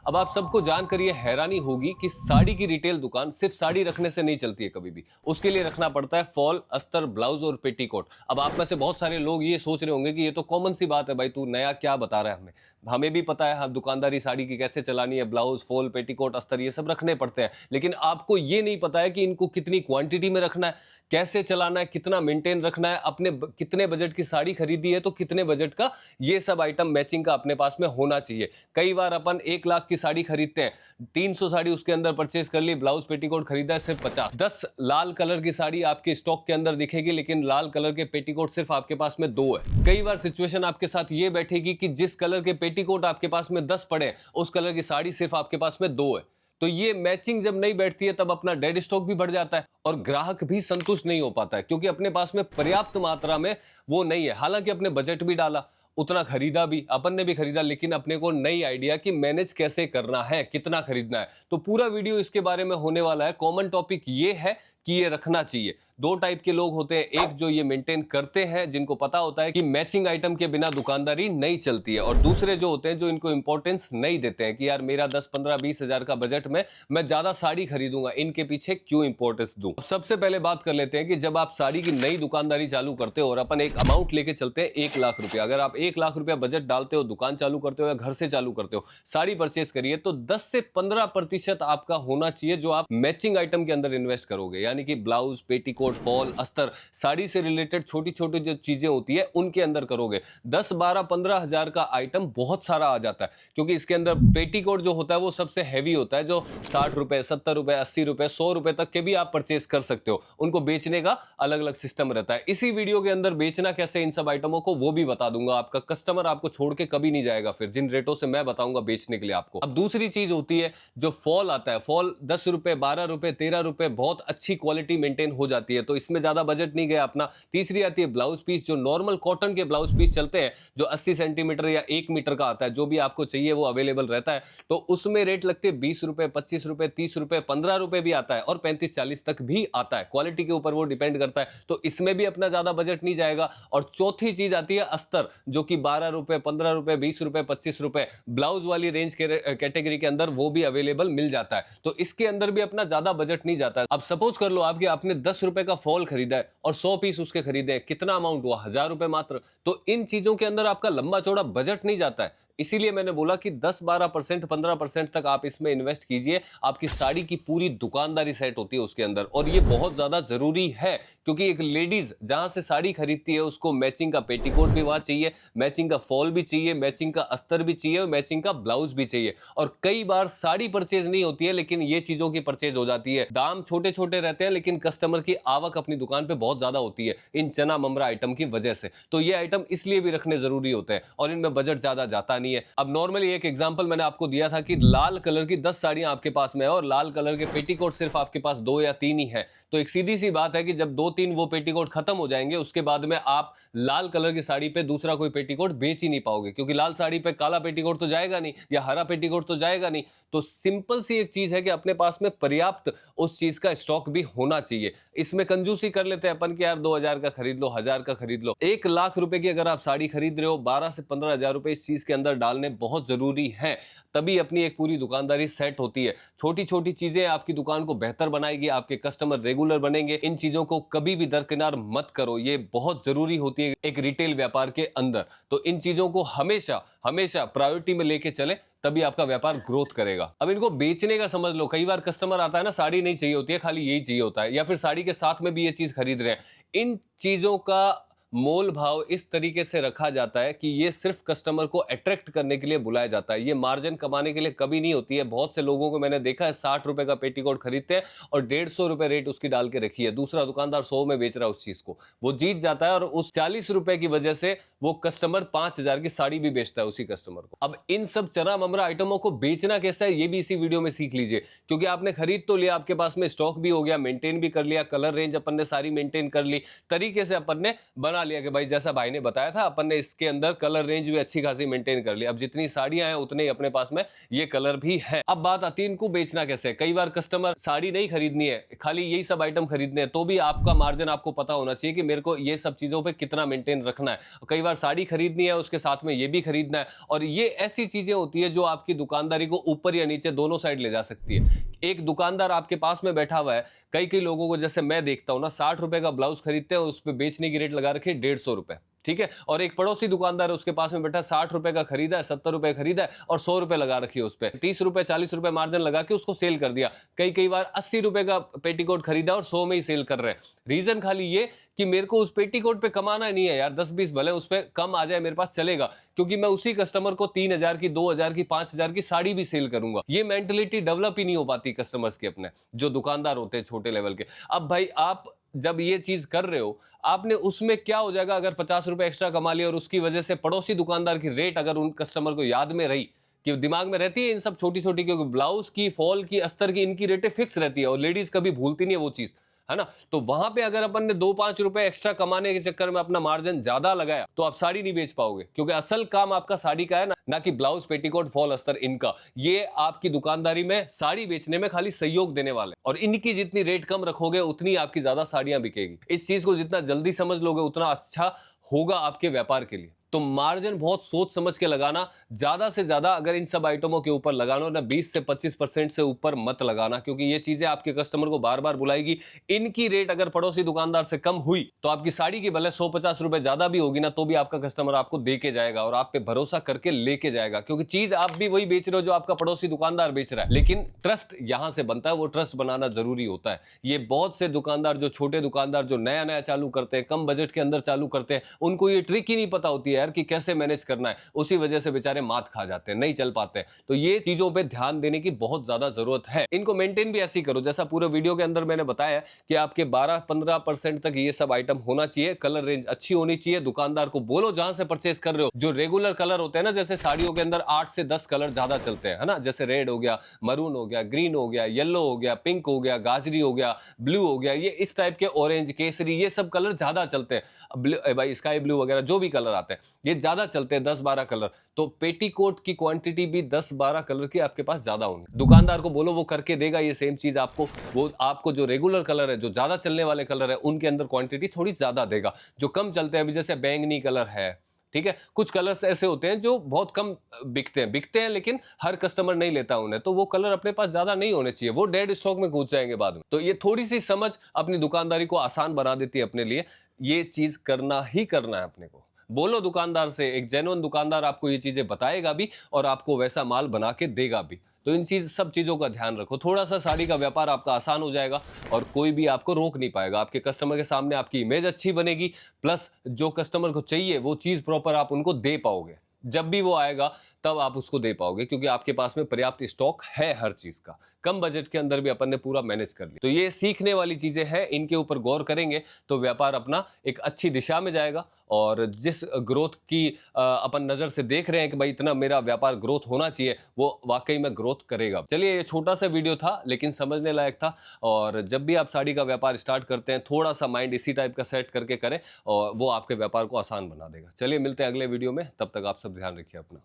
अब आप सबको जानकर ये हैरानी होगी कि साड़ी की रिटेल दुकान सिर्फ साड़ी रखने से नहीं चलती है कभी भी। उसके लिए रखना पड़ता है फॉल, अस्तर, ब्लाउज और पेटीकोट। अब आप में से बहुत सारे लोग ये सोच रहे होंगे कि ये तो कॉमन सी बात है भाई, तू नया क्या बता रहा है हमें। हमें भी पता है हम दुकानदारी साड़ी की कैसे चलानी है, ब्लाउज, फॉल, पेटीकोट, अस्तर ये सब रखने पड़ते हैं। लेकिन आपको ये नहीं पता है कि इनको कितनी क्वांटिटी में रखना है, कैसे चलाना है, कितना मेंटेन रखना है, कितने बजट की साड़ी खरीदी है तो कितने बजट का ये सब आइटम मैचिंग का अपने पास में होना चाहिए। कई बार अपन 1 लाख की साड़ी खरीदते हैं, 300 साड़ी उसके अंदर परचेज कर ली, ब्लाउज पेटीकोट खरीदा है सिर्फ 50। 10 लाल कलर की साड़ी आपके स्टॉक के अंदर दिखेगी, लेकिन लाल कलर के पेटीकोट सिर्फ आपके पास में 2 है। कई बार सिचुएशन आपके साथ ये बैठेगी कि जिस कलर के पेटीकोट आपके पास में 10 पड़े, उस कलर की साड़ी सिर्फ आपके पास में 2 है। तो ये मैचिंग जब नहीं बैठती है तब अपना डेड स्टॉक भी बढ़ जाता है और ग्राहक भी संतुष्ट नहीं हो पाता है, क्योंकि अपने पास में पर्याप्त मात्रा में वो नहीं है। हालांकि अपने बजट भी डाला, उतना खरीदा भी, अपन ने भी खरीदा, लेकिन अपने को नई आइडिया कि मैनेज कैसे करना है, कितना खरीदना है। तो पूरा वीडियो इसके बारे में होने वाला है। कॉमन टॉपिक ये है कि ये रखना चाहिए। 2 टाइप के लोग होते हैं, एक जो ये मेंटेन करते हैं, जिनको पता होता है कि मैचिंग आइटम के बिना दुकानदारी नहीं चलती है, और दूसरे जो होते हैं जो इनको इंपॉर्टेंस नहीं देते हैं कि यार मेरा 10, 15, 20 हजार का बजट में मैं ज्यादा साड़ी खरीदूंगा, इनके पीछे क्यों इंपॉर्टेंस दूं। अब सबसे पहले बात कर लेते हैं कि जब आप साड़ी की नई दुकानदारी चालू करते हो और अपन एक अमाउंट लेके चलते हैं 1 लाख रुपया, अगर आप 1 लाख रुपया बजट डालते हो, दुकान चालू करते हो या घर से चालू करते हो, साड़ी परचेज करिए, तो 10 से 15% आपका होना चाहिए जो आप मैचिंग आइटम के अंदर इन्वेस्ट करोगे, यानी कि ब्लाउज, पेटीकोट, फॉल, अस्तर, साड़ी से रिलेटेड छोटी छोटी जो चीजें होती है उनके अंदर करोगे। 10, 12, 15 हजार का आइटम बहुत सारा आ जाता है, क्योंकि इसके अंदर पेटीकोट जो होता है वो सबसे हैवी होता है, जो 60 रुपए, 70 रुपए, 80 रुपए, 100 रुपए तक के भी आप परचेज कर सकते हो। उनको बेचने का अलग अलग सिस्टम रहता है। इसी वीडियो के अंदर बेचना कैसे इन सब आइटमों को वो भी बता दूंगा। आपका कस्टमर आपको छोड़ के कभी नहीं जाएगा फिर, जिन रेटों से मैं बताऊंगा बेचने के लिए आपको। अब दूसरी चीज होती है जो फॉल आता है। फॉल 10 रुपए, 12 रुपए, 13 रुपए, बहुत अच्छी क्वालिटी मेंटेन हो जाती है, तो इसमें ज्यादा बजट नहीं गया अपना। तीसरी आती है ब्लाउज पीस, जो नॉर्मल कॉटन के ब्लाउज पीस चलते हैं, जो 80 सेंटीमीटर या 1 मीटर का आता है, जो भी आपको चाहिए वो अवेलेबल रहता है। तो उसमें रेट लगते हैं 20 रुपए, 25 रुपए, 30 रुपए, 15 रुपए भी आता है और 35-40 तक भी आता है। क्वालिटी के ऊपर वो डिपेंड करता है, तो इसमें भी अपना ज्यादा बजट नहीं जाएगा। और चौथी चीज आती है अस्तर, जो कि 12 रुपए, 15 रुपए, 20 रुपए, 25 रुपए, ब्लाउज वाली रेंज के कैटेगरी के अंदर वो भी अवेलेबल मिल जाता है। तो इसके अंदर भी अपना ज्यादा बजट नहीं जाता है। अब सपोज कर लो आपके आपने 10 रुपए का फॉल खरीदा है और 100 पीस उसके खरीदे हैं, कितना अमाउंट हुआ? 1000 रुपए मात्र। तो इन चीजों के अंदर आपका लंबा चौड़ा बजट नहीं जाता है। इसीलिए मैंने बोला कि 10-12%, 15% तक आप इसमें इन्वेस्ट कीजिए, आपकी साड़ी की पूरी दुकानदारी सेट होती है उसके अंदर। और ये बहुत ज्यादा जरूरी है, क्योंकि एक लेडीज जहां से साड़ी खरीदती है उसको मैचिंग का पेटीकोट भी वहां चाहिए, मैचिंग का फॉल भी चाहिए, मैचिंग का अस्तर भी चाहिए और मैचिंग का ब्लाउज भी चाहिए। और कई बार साड़ी परचेज नहीं होती है, लेकिन ये चीजों की परचेज हो जाती है। दाम छोटे छोटे रहते हैं, लेकिन कस्टमर की आवक अपनी दुकान पे बहुत ज्यादा होती है इन चना ममरा आइटम की वजह से। तो ये आइटम इसलिए भी रखने जरूरी होते हैं और इनमें बजट ज्यादा जाता नहीं है। अब नॉर्मली एक एग्जांपल मैंने आपको दिया था कि लाल कलर की 10 साड़ियां आपके पास में है और लाल कलर के पेटीकोट सिर्फ आपके पास 2 या 3 ही है। तो एक सीधी सी बात है कि जब 2-3 वो पेटीकोट खत्म हो जाएंगे, उसके बाद में आप लाल कलर की साड़ी पे दूसरा कोई पेटीकोट बेच ही नहीं पाओगे, क्योंकि लाल साड़ी पे काला पेटीकोट तो जाएगा नहीं या हरा पेटीकोट तो जाएगा नहीं। तो सिंपल सी एक चीज है कि अपने पास में पर्याप्त उस चीज का स्टॉक भी होना चाहिए। इसमें कंजूसी कर लेते हैं अपन कि यार 2000 का खरीद लो, 1000 का खरीद लो। 1 लाख रुपए की अगर आप साड़ी खरीद रहे हो, 12 से 15 हजार रुपए इस चीज के अंदर डालने बहुत जरूरी है, तभी अपनी एक पूरी दुकानदारी सेट होती है। छोटी छोटी चीजें आपकी दुकान को बेहतर बनाएगी, आपके कस्टमर रेगुलर बनेंगे। इन चीजों को कभी भी दरकिनार मत करो, ये बहुत जरूरी होती है एक रिटेल व्यापार के अंदर। तो इन चीजों को हमेशा हमेशा प्रायोरिटी में लेके चले, तभी आपका व्यापार ग्रोथ करेगा। अब इनको बेचने का समझ लो। कई बार कस्टमर आता है ना, साड़ी नहीं चाहिए होती है, खाली यही चाहिए होता है, या फिर साड़ी के साथ में भी ये चीज खरीद रहे हैं। इन चीजों का मोल भाव इस तरीके से रखा जाता है कि ये सिर्फ कस्टमर को अट्रैक्ट करने के लिए बुलाया जाता है, ये मार्जिन कमाने के लिए कभी नहीं होती है। बहुत से लोगों को मैंने देखा है 60 रुपए का पेटीकोट खरीदते हैं और 150 रुपए रेट उसकी डाल के रखी है, दूसरा दुकानदार 100 में बेच रहा है उस चीज को, वो जीत जाता है और उस 40 रुपए की वजह से वो कस्टमर 5000 की साड़ी भी बेचता है उसी कस्टमर को। अब इन सब चना ममरा आइटमों को बेचना कैसा है ये भी इसी वीडियो में सीख लीजिए, क्योंकि आपने खरीद तो लिया, आपके पास में स्टॉक भी हो गया, मेंटेन भी कर लिया, कलर रेंज अपन ने सारी मेंटेन कर ली, तरीके से अपन ने बना बना लिया कि भाई जैसा भाई ने बताया था, अपन ने इसके अंदर कलर रेंज भी अच्छी खासी मेंटेन कर ली। अब जितनी साड़ियां हैं उतने ही अपने पास में ये कलर भी है। अब बात आती है इनको बेचना कैसे। कई बार कस्टमर साड़ी नहीं खरीदनी है, खाली यही सब आइटम खरीदने हैं, तो भी आपका मार्जिन आपको पता होना चाहिए कि मेरे को ये सब चीजों पे कितना मेंटेन रखना है। कई बार साड़ी खरीदनी है, उसके साथ में ये भी खरीदना है, और ये ऐसी चीजें होती है जो आपकी दुकानदारी को ऊपर या नीचे दोनों साइड ले जा सकती है। एक दुकानदार आपके पास में बैठा हुआ है, कई कई लोगों को जैसे मैं देखता हूं ना, 60 रुपए का ब्लाउज खरीदते हैं, उस पर बेचने की रेट लगा रखी है 150 रुपए, ठीक है। और एक पड़ोसी दुकानदार है, उसके पास में बैठा 60 रुपए का खरीदा है, 70 रुपए खरीदा है और 100 रुपए लगा रखी है उस पर, 30 रुपए 40 रुपए मार्जिन लगा के उसको सेल कर दिया। कई कई बार 80 रुपए का पेटीकोट खरीदा और 100 में ही सेल कर रहे हैं। रीजन खाली ये कि मेरे को उस पेटीकोट पे कमाना नहीं है यार, 10-20 भले उस पर कम आ जाए मेरे पास चलेगा, क्योंकि मैं उसी कस्टमर को 3000 की, 2000 की, 5000 की साड़ी भी सेल करूंगा। ये मेंटेलिटी डेवलप ही नहीं हो पाती कस्टमर्स के, अपने जो दुकानदार होते हैं छोटे लेवल के। अब भाई आप जब ये चीज कर रहे हो, आपने उसमें क्या हो जाएगा अगर 50 रुपए एक्स्ट्रा कमा लिया और उसकी वजह से पड़ोसी दुकानदार की रेट अगर उन कस्टमर को याद में रही, कि दिमाग में रहती है इन सब छोटी छोटी, क्योंकि ब्लाउज की, फॉल की, अस्तर की, इनकी रेटें फिक्स रहती है और लेडीज कभी भूलती नहीं है वो चीज, है ना। तो वहां पे अगर अपन ने 2-5 रुपए एक्स्ट्रा कमाने के चक्कर में अपना मार्जिन ज्यादा लगाया, तो आप साड़ी नहीं बेच पाओगे, क्योंकि असल काम आपका साड़ी का है ना कि ब्लाउज, पेटीकोट, फॉल, अस्तर इनका। ये आपकी दुकानदारी में साड़ी बेचने में खाली सहयोग देने वाले, और इनकी जितनी रेट कम रखोगे उतनी आपकी ज्यादा साड़ियां बिकेगी। इस चीज को जितना जल्दी समझ लोगे उतना अच्छा होगा आपके व्यापार के लिए। तो मार्जिन बहुत सोच समझ के लगाना, ज्यादा से ज्यादा अगर इन सब आइटमों के ऊपर लगाना ना, 20 से 25% से ऊपर मत लगाना, क्योंकि ये चीजें आपके कस्टमर को बार बार बुलाएगी। इनकी रेट अगर पड़ोसी दुकानदार से कम हुई तो आपकी साड़ी की भले 150 रुपए ज्यादा भी होगी ना, तो भी आपका कस्टमर आपको दे के जाएगा और आप पे भरोसा करके लेके जाएगा, क्योंकि चीज आप भी वही बेच रहे हो जो आपका पड़ोसी दुकानदार बेच रहा है। लेकिन ट्रस्ट यहां से बनता है, वो ट्रस्ट बनाना जरूरी होता है। ये बहुत से दुकानदार, जो छोटे दुकानदार जो नया नया चालू करते हैं, कम बजट के अंदर चालू करते हैं, उनको ये ट्रिक ही नहीं पता होती है यार कि कैसे मैनेज करना है। उसी वजह से बेचारे मात खा जाते हैं, नहीं चल पाते। तो ये चीजों पे ध्यान देने की बहुत ज्यादा जरूरत है। इनको मेंटेन भी ऐसे ही करो जैसा पूरे वीडियो के अंदर मैंने बताया कि आपके 12-15% तक ये सब आइटम होना चाहिए, कलर रेंज अच्छी होनी चाहिए। दुकानदार को बोलो जहां से परचेस कर रहे हो, जो रेगुलर कलर होते हैं ना, जैसे साड़ियों के अंदर 8 से 10 कलर ज्यादा चलते हैं, है ना, जैसे रेड हो गया, मरून हो गया, ग्रीन हो गया, येलो हो गया, पिंक हो गया, गाजरी हो गया, ब्लू हो गया, ये इस टाइप के, ऑरेंज, केसरी, ये सब कलर ज्यादा चलते हैं। भाई स्काई ब्लू वगैरह जो भी कलर आते हैं ये ज्यादा चलते हैं, 10-12 कलर। तो पेटीकोट की क्वांटिटी भी 10-12 कलर की आपके पास ज्यादा होंगी। दुकानदार को बोलो, वो करके देगा ये सेम चीज आपको। वो आपको जो रेगुलर कलर है, जो ज्यादा चलने वाले कलर है, उनके अंदर क्वांटिटी थोड़ी ज्यादा देगा। जो कम चलते हैं, अभी जैसे बैंगनी कलर है, ठीक है, कुछ कलर्स ऐसे होते हैं जो बहुत कम बिकते हैं लेकिन हर कस्टमर नहीं लेता उन्हें, तो वो कलर अपने पास ज्यादा नहीं होने चाहिए, वो डेड स्टॉक में कूद जाएंगे बाद में। तो ये थोड़ी सी समझ अपनी दुकानदारी को आसान बना देती है अपने लिए। ये चीज करना ही करना है अपने को। बोलो दुकानदार से, एक जेन्युइन दुकानदार आपको ये चीजें बताएगा भी और आपको वैसा माल बना के देगा भी। तो इन सब चीजों का ध्यान रखो, थोड़ा सा साड़ी का व्यापार आपका आसान हो जाएगा और कोई भी आपको रोक नहीं पाएगा। आपके कस्टमर के सामने आपकी इमेज अच्छी बनेगी, प्लस जो कस्टमर को चाहिए वो चीज प्रॉपर आप उनको दे पाओगे। जब भी वो आएगा तब आप उसको दे पाओगे, क्योंकि आपके पास में पर्याप्त स्टॉक है हर चीज का। कम बजट के अंदर भी अपन ने पूरा मैनेज कर लिया। तो ये सीखने वाली चीजें हैं, इनके ऊपर गौर करेंगे तो व्यापार अपना एक अच्छी दिशा में जाएगा। और जिस ग्रोथ की अपन नजर से देख रहे हैं कि भाई इतना मेरा व्यापार ग्रोथ होना चाहिए, वो वाकई में ग्रोथ करेगा। चलिए, ये छोटा सा वीडियो था लेकिन समझने लायक था। और जब भी आप साड़ी का व्यापार स्टार्ट करते हैं, थोड़ा सा माइंड इसी टाइप का सेट करके करें और वो आपके व्यापार को आसान बना देगा। चलिए, मिलते हैं अगले वीडियो में, तब तक आप सब ध्यान रखिए अपना।